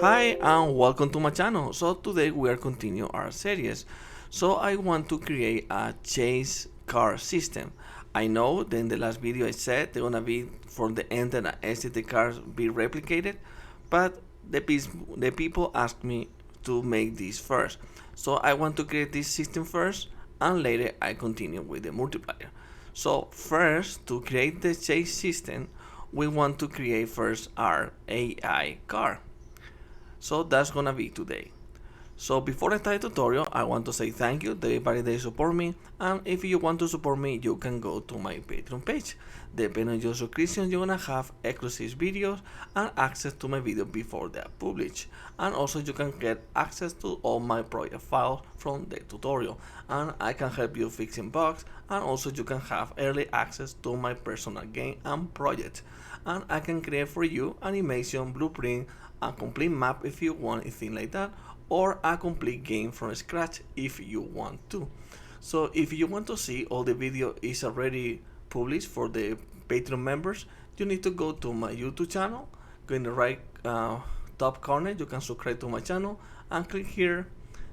Hi and welcome to my channel. So today we are continuing our series. So I want to create a chase car system. I know that in the last video I said they're gonna be for the enter and exit the cars be replicated, but the people asked me to make this first. So I want to create this system first and later I continue with the multiplier. So first, to create the chase system, we want to create first our AI car. So that's gonna be today. So before I start the tutorial, I want to say thank you to everybody that support me, and if you want to support me, you can go to my Patreon page. Depending on your subscription, you're gonna have exclusive videos and access to my videos before they are published. And also you can get access to all my project files from the tutorial, and I can help you fixing bugs, and also you can have early access to my personal game and project. And I can create for you animation, blueprint, a complete map if you want anything like that, or a complete game from scratch if you want to. So if you want to see all the video is already published for the Patreon members, you need to go to my YouTube channel, go in the right top corner, you can subscribe to my channel and click here.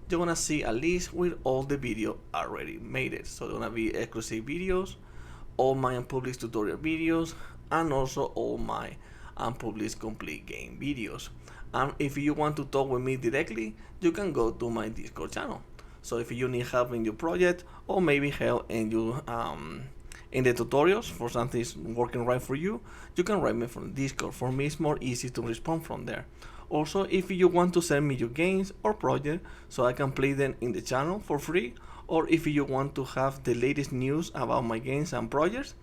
You're gonna see a list with all the video already made it. So there's gonna be exclusive videos, all my unpublished tutorial videos, and also all my unpublished complete game videos. And if you want to talk with me directly, you can go to my Discord channel. So if you need help in your project, or maybe help in your in the tutorials for something is working right for you, you can write me from Discord. For me, it's more easy to respond from there. Also, if you want to send me your games or project so I can play them in the channel for free, or if you want to have the latest news about my games and projects,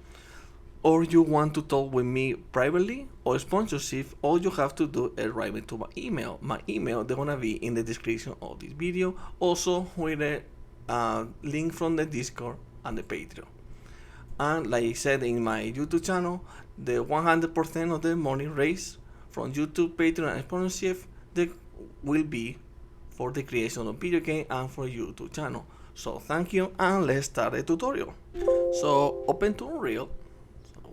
or you want to talk with me privately or sponsorship, all you have to do is write me to my email. My email, they're gonna be in the description of this video, also with a link from the Discord and the Patreon. And like I said in my YouTube channel, the 100% of the money raised from YouTube, Patreon, and sponsorship, they will be for the creation of video game and for YouTube channel. So thank you, and let's start the tutorial. So open to Unreal.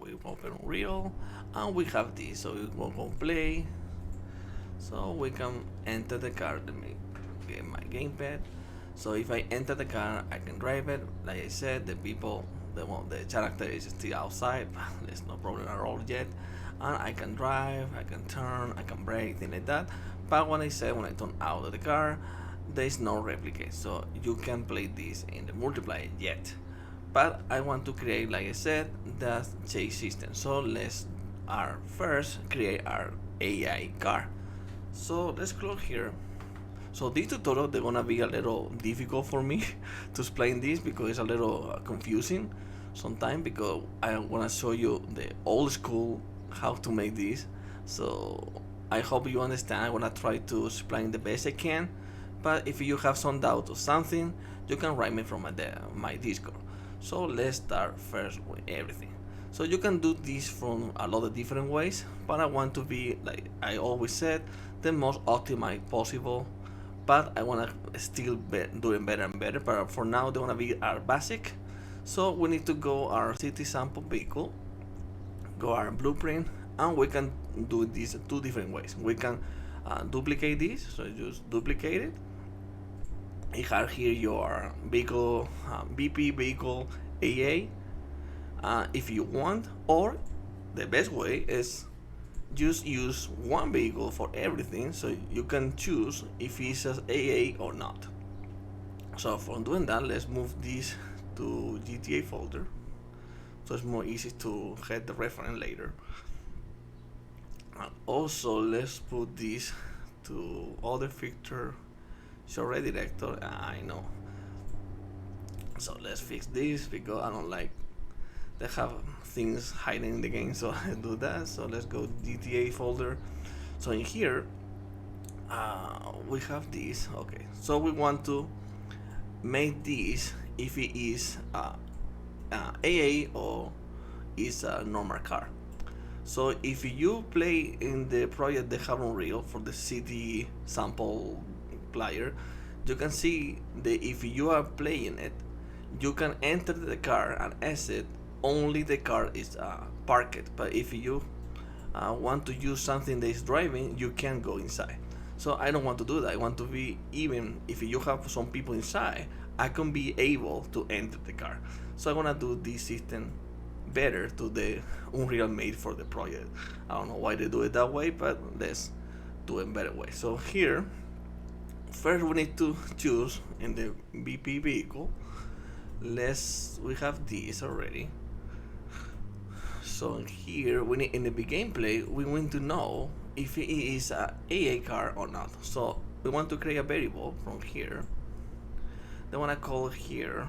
We open Unreal and we have this, so we will go play, so we can enter the car. Let me get my gamepad. So if I enter the car, I can drive it. Like I said, the character is still outside, there's no problem at all yet, and I can drive, I can turn, I can brake, things like that. But when I turn out of the car, there is no replicate, so you can play this in the multiplayer yet. But I want to create, like I said, the chase system. So let's first create our AI car. So let's close here. So this tutorial, they're gonna be a little difficult for me to explain this because it's a little confusing sometimes, because I wanna show you the old school how to make this. So I hope you understand. I wanna try to explain the best I can. But if you have some doubt or something, you can write me from my Discord. So let's start first with everything. So you can do this from a lot of different ways, but I want to be, like I always said, the most optimized possible. But I want to still be doing better and better. But for now, they want to be our basic. So we need to go our city sample vehicle, go our blueprint, and we can do this two different ways. We can duplicate this, so just duplicate it. You have here your vehicle, BP vehicle AA, if you want, or the best way is just use one vehicle for everything, so you can choose if it says AA or not. So for doing that, let's move this to GTA folder, so it's more easy to get the reference later. And also let's put this to other feature. Show redirector, I know. So let's fix this because I don't like they have things hiding in the game, so I do that. So let's go GTA folder. So in here we have this. Okay, so we want to make this if it is AA or is a normal car. So if you play in the project they have Unreal for the city sample player, you can see that if you are playing it, you can enter the car and exit only the car is parked. But if you want to use something that is driving, you can go inside. So I don't want to do that. I want to be, even if you have some people inside, I can be able to enter the car. So I want to do this system better to the Unreal made for the project. I don't know why they do it that way, but let's do it better way. So here, first we need to choose in the VP vehicle. We have this already. So here, we need, in the gameplay, we want to know if it is a AA car or not. So we want to create a variable from here. They want to call here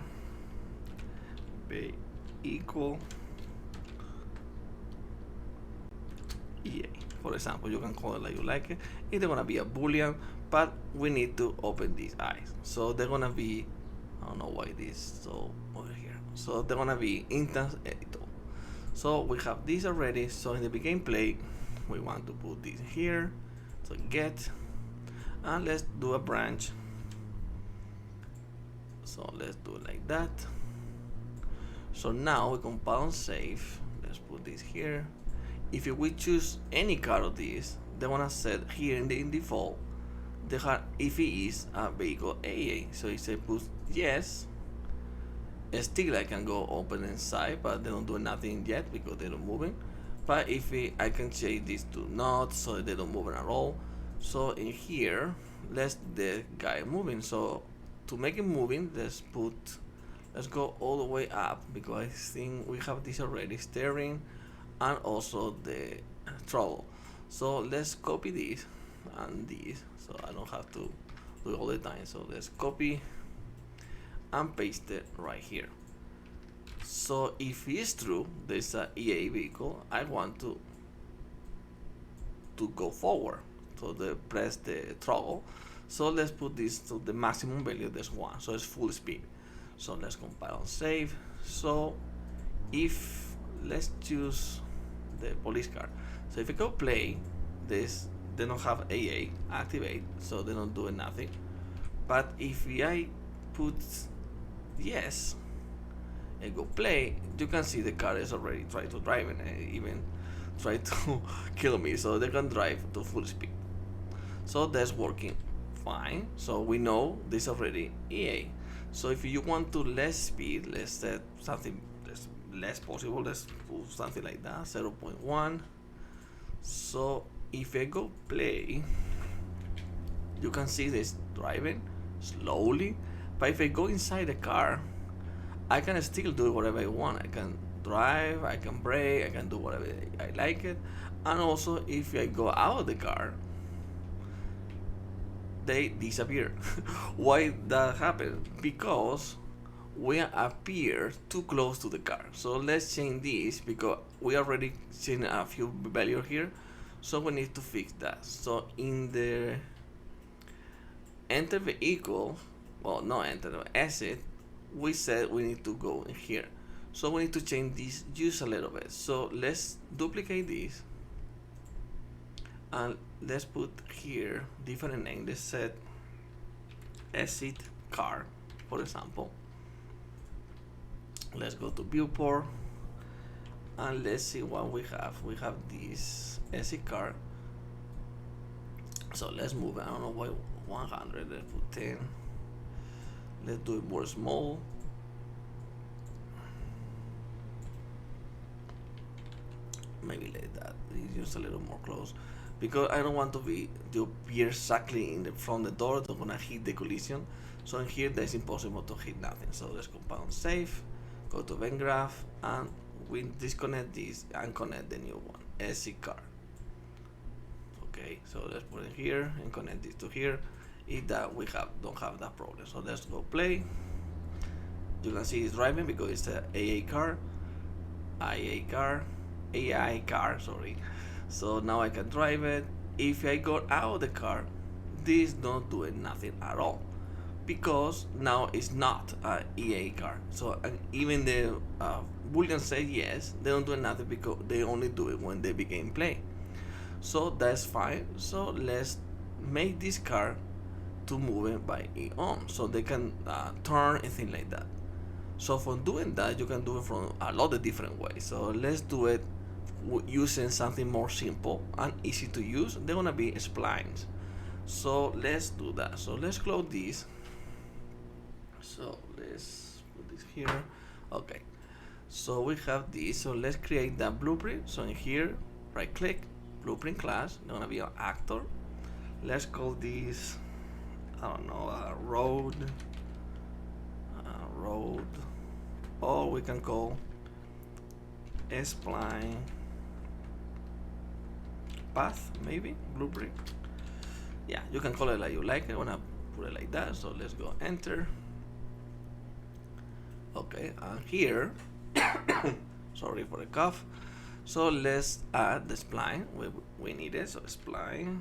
equal EA. For example, you can call it like you like it. It's gonna be a boolean, but we need to open these eyes. So they're gonna be, I don't know why this so over here. So they're gonna be instance editor. So we have this already. So in the gameplay, we want to put this here. So get, and let's do a branch. So let's do it like that. So now we compile and save. Let's put this here. If we choose any car of these, they wanna set here in the default if it is a vehicle AA. So if I put yes, still I can go open inside, but they don't do nothing yet because they're not moving. But if I can change this to not, so they don't move at all. So in here, let's the guy moving. So to make it moving, let's go all the way up, because I think we have this already, steering and also the throttle. So let's copy this and this, so I don't have to do it all the time. So let's copy and paste it right here. So if it's true, there's a EA vehicle, I want to go forward. So press the throttle. So let's put this to the maximum value, there's 1, so it's full speed. So let's compile and save. So if let's choose the police car. So if I go play this, they don't have AA activate, so they don't do nothing. But if I put yes, I go play, you can see the car is already trying to drive and even try to kill me. So they can drive to full speed. So that's working fine. So we know this already EA. So if you want to less speed, let's set something less possible. Let's put something like that, 0.1. So if I go play, you can see this driving slowly. But if I go inside the car, I can still do whatever I want. I can drive, I can brake, I can do whatever I like it. And also if I go out of the car, they disappear. Why that happened? Because we appear too close to the car. So let's change this, because we already seen a few values here, so we need to fix that. So in the enter vehicle, well, not enter, exit, we said we need to go in here. So we need to change this just a little bit. So let's duplicate this and let's put here different name. Let's set exit car, for example. Let's go to viewport and let's see what we have. We have this exit car. So let's move it. I don't know why 100. Let's put 10. Let's do it more small. Maybe like that. It's just a little more close, because I don't want to appear exactly from the door. They're gonna hit the collision. So in here, that's impossible to hit nothing. So let's compile and save. Go to event graph and we disconnect this and connect the new one, SC car. Okay, so let's put it here and connect this to here. If that we don't have that problem. So let's go play. You can see it's driving because it's a AA car, AI car, sorry. So now I can drive it. If I go out of the car, this not doing nothing at all, because now it's not a EA car. So even the Boolean say yes, they don't do nothing because they only do it when they begin play. So that's fine. So let's make this car to move it by its own, so they can turn and things like that. So for doing that, you can do it from a lot of different ways. So let's do it using something more simple and easy to use. They're gonna be splines. So let's do that. So let's close this. So let's put this here. Okay, so we have this. So let's create that blueprint. So in here, right click, blueprint class. It's gonna be an actor. Let's call this, I don't know, road, road, or we can call Spline path, maybe blueprint. Yeah, you can call it like you like. I wanna put it like that. So let's go enter. Okay, and here, sorry for the cough. So let's add the spline. We need it. So spline.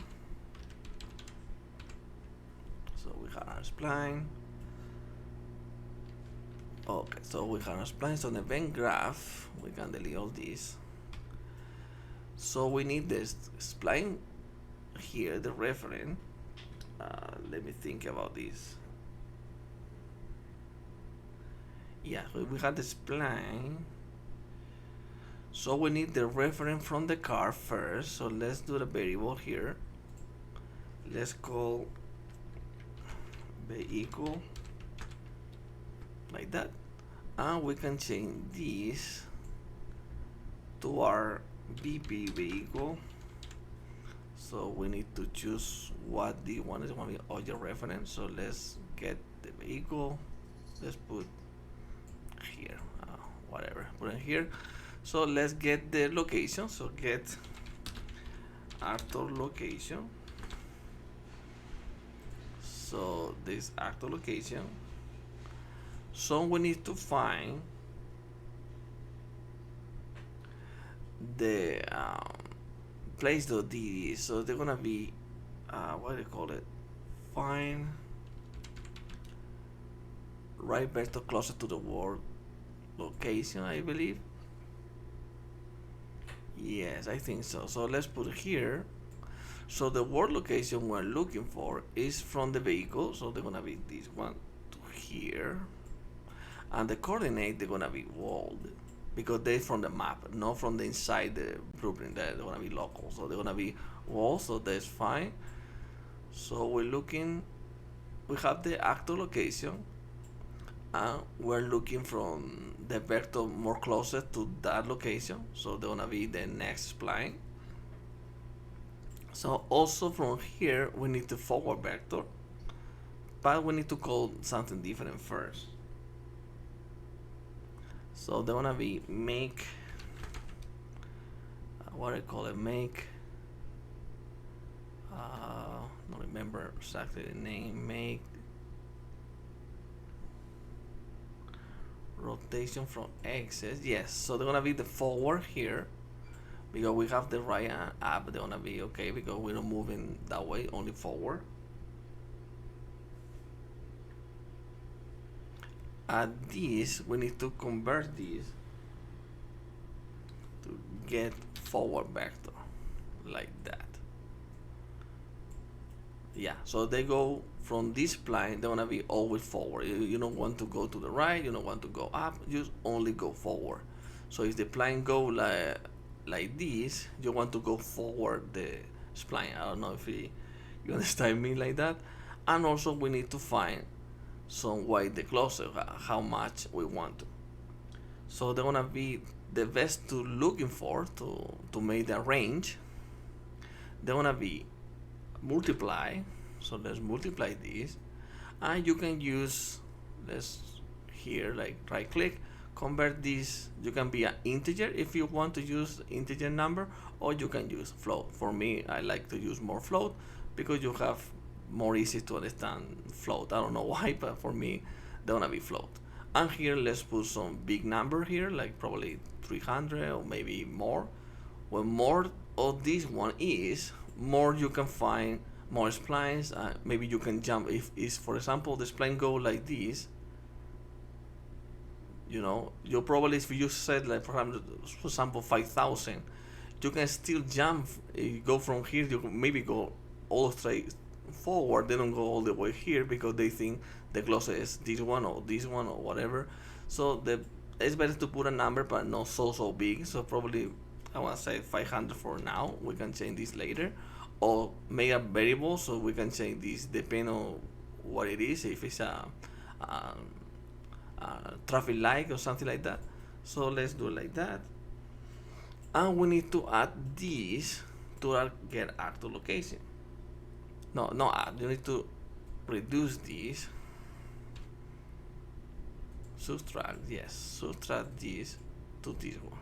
So we have our spline. Okay, so we have our spline. So the event graph, we can delete all this. So we need this spline here, the reference. Let me think about this. Yeah, we have the spline. So we need the reference from the car first. So let's do the variable here. Let's call vehicle like that, and we can change this to our VP vehicle. So we need to choose what the one is going to be object reference. So let's get the vehicle. Let's put here, whatever, put it here. So let's get the location. So get actor location. So this actor location. So we need to find the place.dd. So they're gonna be what do you call it? Find right vector closer to the word location, I believe. Yes, I think so. So let's put it here. So the word location we're looking for is from the vehicle. So they're gonna be this one to here, and the coordinate they're gonna be walled because they're from the map, not from the inside the blueprint. They're gonna be local, so they're gonna be walled. So that's fine. So we're looking. We have the actor location, and we're looking from the vector more closer to that location. So they're gonna be the next spline. So also from here we need to forward vector, but we need to call something different first. So they're gonna be make, what do I call it, make, don't remember exactly the name, make rotation from axis. Yes, so they're gonna be the forward here because we have the right up. They're gonna be okay because we're not moving that way, only forward. At this we need to convert this to get forward vector like that. Yeah, so they go from this spline, they're gonna be always forward. You don't want to go to the right, you don't want to go up, you only go forward. So if the spline go like this, you want to go forward the spline. I don't know if you understand me like that. And also we need to find some way the closer, how much we want to. So they're gonna be the best to looking for to make the range. They're gonna be multiply. So let's multiply this, and you can use, let's here like right click, convert this. You can be an integer if you want to use integer number, or you can use float. For me, I like to use more float because you have more easy to understand float. I don't know why, but for me they're gonna be float. And here let's put some big number here, like probably 300 or maybe more. When more of this one is, more you can find more splines. Maybe you can jump if is, for example, the spline go like this. You know, you probably, if you said like for example 5,000, you can still jump. You go from here, you can maybe go all straight forward. They don't go all the way here because they think the closest is this one or whatever. So it's better to put a number but not so big. So probably I want to say 500 for now. We can change this later. or make a variable so we can change this depending on what it is, if it's a traffic light or something like that. So let's do it like that, and we need to add this to our get actor location. No, not add, you need to reduce this, subtract, yes, subtract this to this one.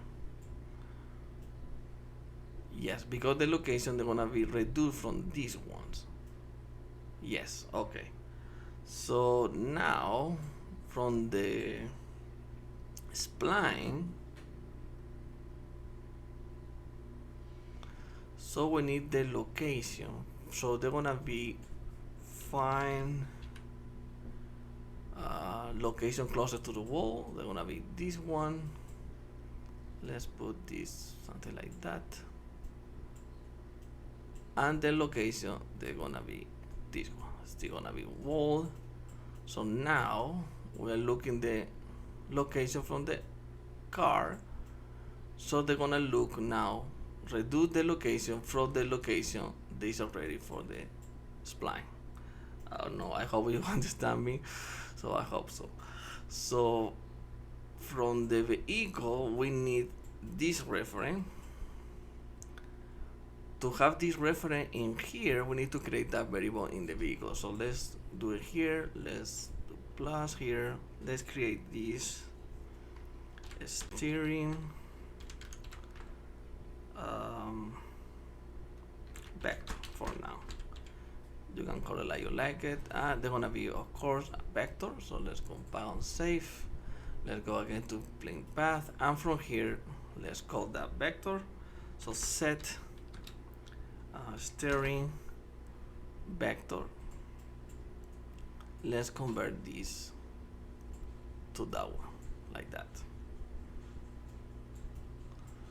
Yes, because the location they're gonna be reduced from these ones. Yes, okay. So now from the spline, so we need the location. So they're gonna be find location closer to the wall. They're gonna be this one. Let's put this something like that. And the location they're gonna be this one. Still gonna be wall. So now we're looking the location from the car. So they're gonna look now, reduce the location from the location this already for the spline. I don't know, I hope you understand me. So I hope so. So from the vehicle we need this reference. To have this reference in here, we need to create that variable in the vehicle. So let's do it here. Let's do plus here. Let's create this steering vector for now. You can call it like you like it. They're gonna be, of course, a vector. So let's compile and save. Let's go again to plain path, and from here, let's call that vector. So set steering vector. Let's convert this to that one, like that.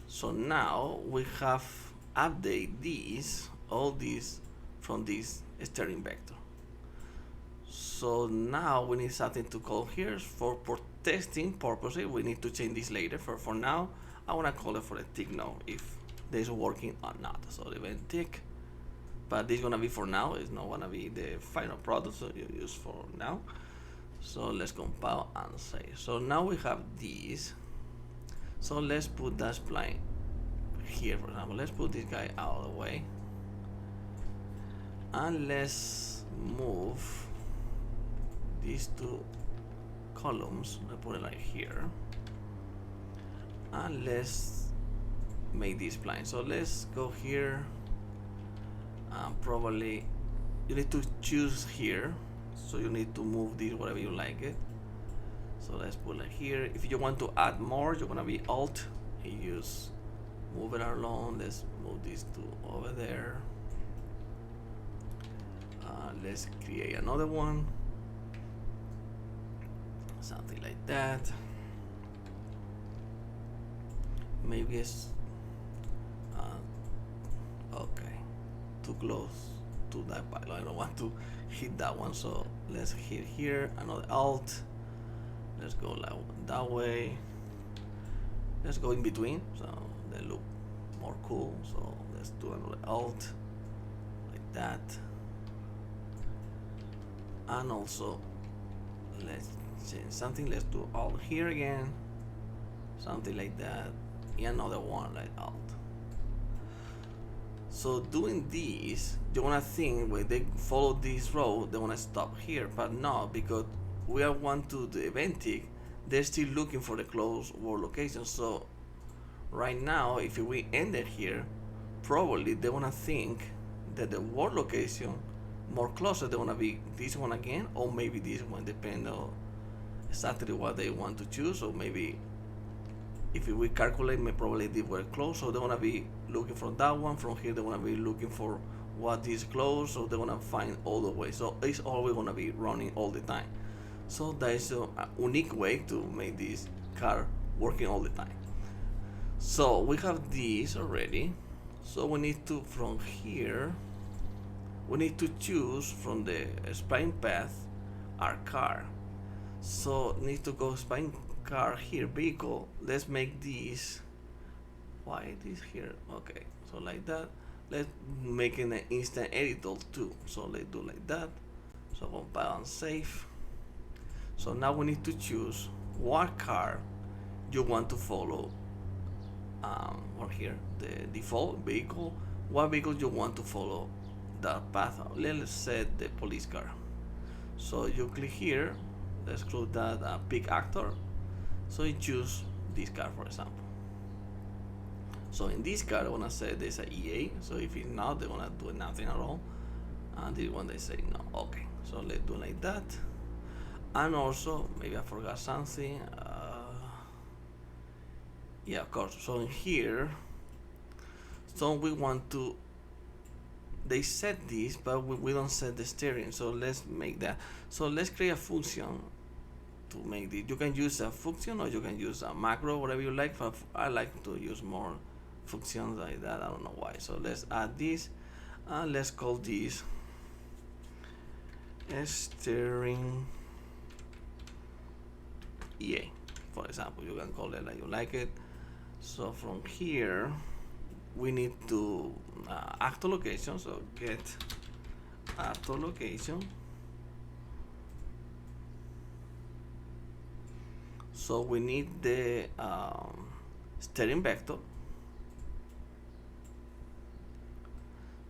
So now we have update these, all these from this steering vector. So now we need something to call here for testing purposes. We need to change this later. For now, I want to call it for a tick now if this is working or not. So the event tick, but this is gonna be for now. It's not gonna be the final product, so you use for now. So let's compile and save. So now we have these. So let's put that spline here, for example. Let's put this guy out of the way, and let's move these two columns. Let's put it like here, and let's make this spline. So let's go here. Probably you need to choose here, so you need to move this whatever you like it. So let's put it here. If you want to add more, you're gonna be alt and use move it along. Let's move this to over there. Let's create another one, something like that. Maybe it's okay, too close to that pile. I don't want to hit that one, so let's hit here, another alt. Let's go like that way. Let's go in between so they look more cool. So let's do another alt like that, and also let's change something. Let's do alt here again, something like that, and another one like alt. So doing this, you're gonna think when they follow this road, they wanna stop here, but no, because we are one to the event tick, they're still looking for the close world location. So right now, if we end it here, probably they wanna think that the world location more closer, they wanna be this one again, or maybe this one, depending on exactly what they want to choose. Or maybe if we calculate, probably they were close, so they wanna be looking for that one. From here, they wanna be looking for what is close, so they wanna find all the way. So it's always gonna be running all the time. So that is a unique way to make this car working all the time. So we have this already. So we need to, from here, we need to choose from the spline path our car. So need to go spline car here, vehicle. Let's make this, why this here? Okay, so like that. let's make an instant editor too. So let's do like that. So compile and save. So now we need to choose what car you want to follow. Or here the default vehicle. What vehicle you want to follow that path? Let's set the police car. So you click here. Let's include that pick actor. So you choose this car, for example. So in this car, I wanna say there's a EA. So if it's not, they're gonna do nothing at all. And this one they say no. Okay. So let's do like that. And also, maybe I forgot something. Yeah, of course. So in here, so we want to. They set this, but we don't set the steering. So let's make that. So let's create a function to make this. You can use a function or you can use a macro, whatever you like. But I like to use more functions like that. I don't know why. So let's add this, and let's call this steering EA, for example. You can call it like you like it. So from here, we need to actor location. So get actor location. So we need the steering vector.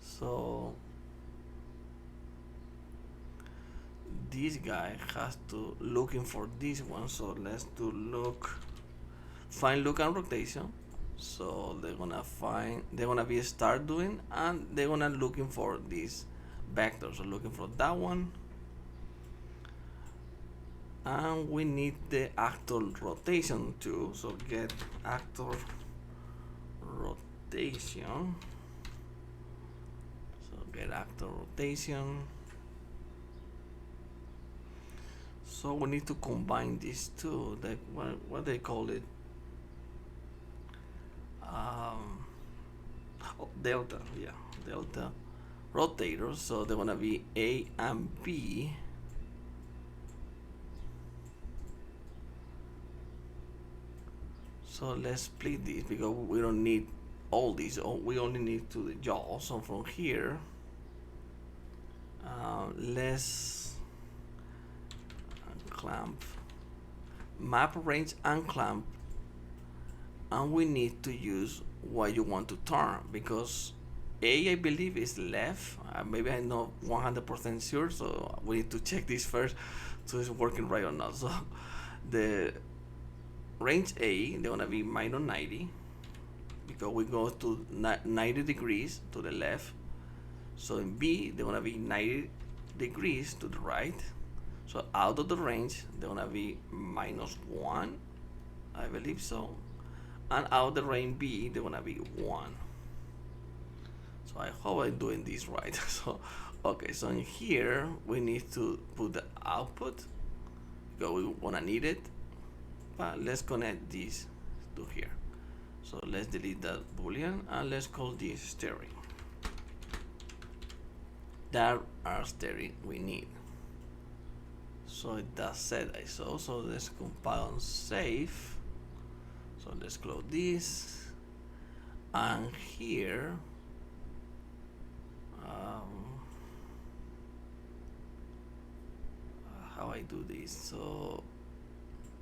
So this guy has to looking for this one. So let's do look, find look and rotation. So they're gonna be start doing, and they're gonna looking for this vector. So looking for that one, and we need the actor rotation too. So get actor rotation. So get actor rotation. So we need to combine these two. Like what they call it? Delta, yeah, delta rotators. So they're gonna be A and B. So let's split this because we don't need all these. We only need to the jaw. So from here, let's clamp, map range and clamp, and we need to use what you want to turn because A, I believe, is left. Maybe I'm not 100% sure, so we need to check this first so it's working right or not. So the range A, they're gonna be minus 90 because we go to 90 degrees to the left. So in B, they're gonna be 90 degrees to the right. So out of the range, they're gonna be -1, I believe so. And out of the range B, they're gonna be 1. So I hope I'm doing this right. So, okay, so in here, we need to put the output because we wanna need it. But let's connect this to here. So let's delete that boolean and let's call this steering. That are steering we need. So it does set ISO. So let's compile and save. So let's close this. And here, how I do this? So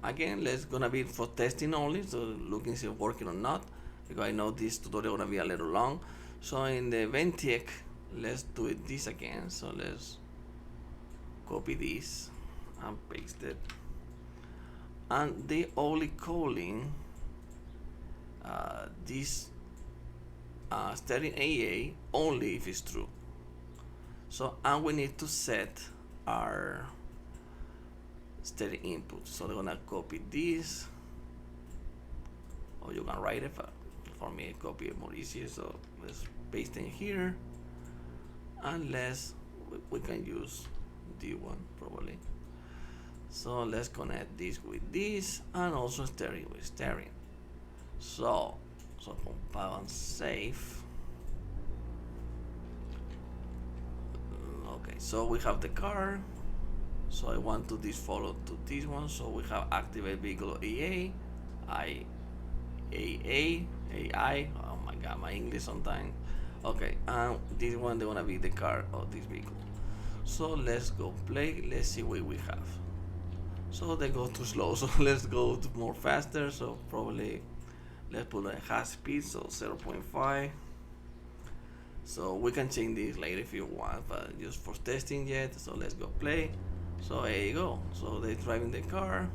again, let's gonna be for testing only. So looking if it's working or not, because I know this tutorial gonna be a little long. So in the Ventec, let's do it this again. So let's copy this and paste it. And they only calling this steering AA only if it's true. So and we need to set our steering input. So they're gonna copy this, or you can write it. For me, copy it more easier. So let's paste in here, unless we can use D1 probably. So let's connect this with this, and also steering with steering. So compile and save. Okay, so we have the car. So I want to this follow to this one. So we have activate vehicle AA, AI. Oh my god, my English sometimes. Okay, and this one they wanna be the car of this vehicle. So let's go play. Let's see what we have. So they go too slow. So let's go to more faster. So probably let's put a high speed. So 0.5. So we can change this later if you want, but just for testing yet. So let's go play. So there you go. So they're driving the car.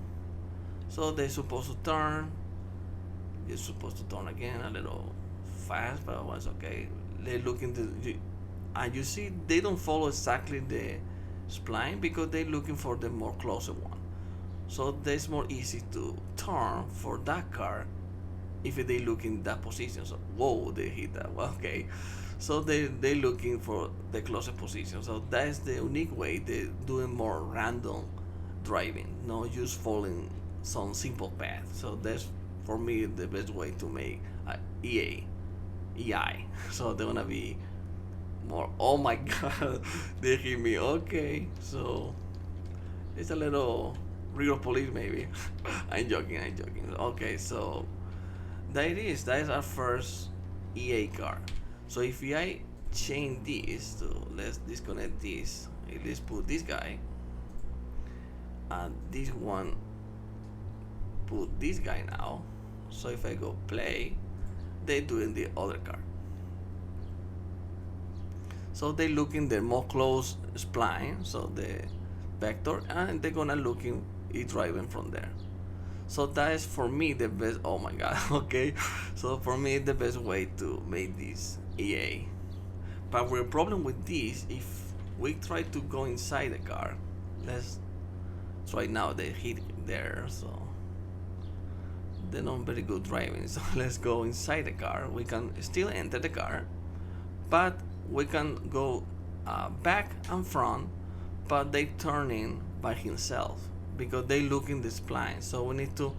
So they're supposed to turn. You're supposed to turn again a little fast, but it was okay. They look into, and you see they don't follow exactly the spline because they're looking for the more closer one. So that's more easy to turn for that car if they look in that position. So whoa, they hit that. Well, okay, so they looking for the closest position. So that's the unique way they doing more random driving, not just following some simple path. So that's for me the best way to make EI. So they're gonna be more. Oh my god, they hit me. Okay, so it's a little real police maybe. I'm joking. Okay, so that is our first EA car. So if I change this to, let's disconnect this. Let's put this guy, and this one put this guy now. So if I go play, they doing the other car. So they looking the more close spline, so the vector, and they're gonna looking it driving from there. So that is for me the best. Oh my god. Okay, so for me the best way to make this EA. But the problem with this, if we try to go inside the car, let's try now. They hit there, so they're not very good driving. So let's go inside the car. We can still enter the car, but we can go back and front, but they turning by himself because they look in the spline. So we need to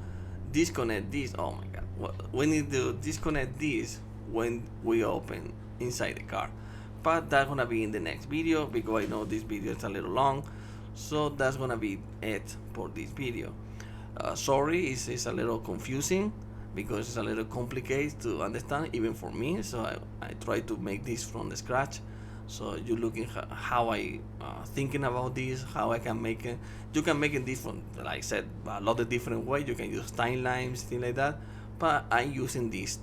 disconnect this. Oh my god, well, we need to disconnect this when we open inside the car, but that's gonna be in the next video because I know this video is a little long. So that's gonna be it for this video. Sorry, it's a little confusing because it's a little complicated to understand even for me. So I try to make this from the scratch. So you're looking how I thinking about this, how I can make it. You can make it different, like I said, a lot of different ways. You can use timelines, things like that. But I'm using this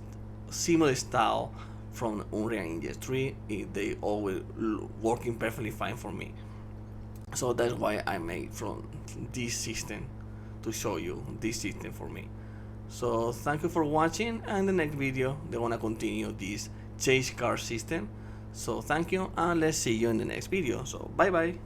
similar style from Unreal Engine 3. They always working perfectly fine for me. So that's why I made from this system to show you this system for me. So thank you for watching, and in the next video they wanna continue this chase car system. So thank you, and let's see you in the next video. So bye bye.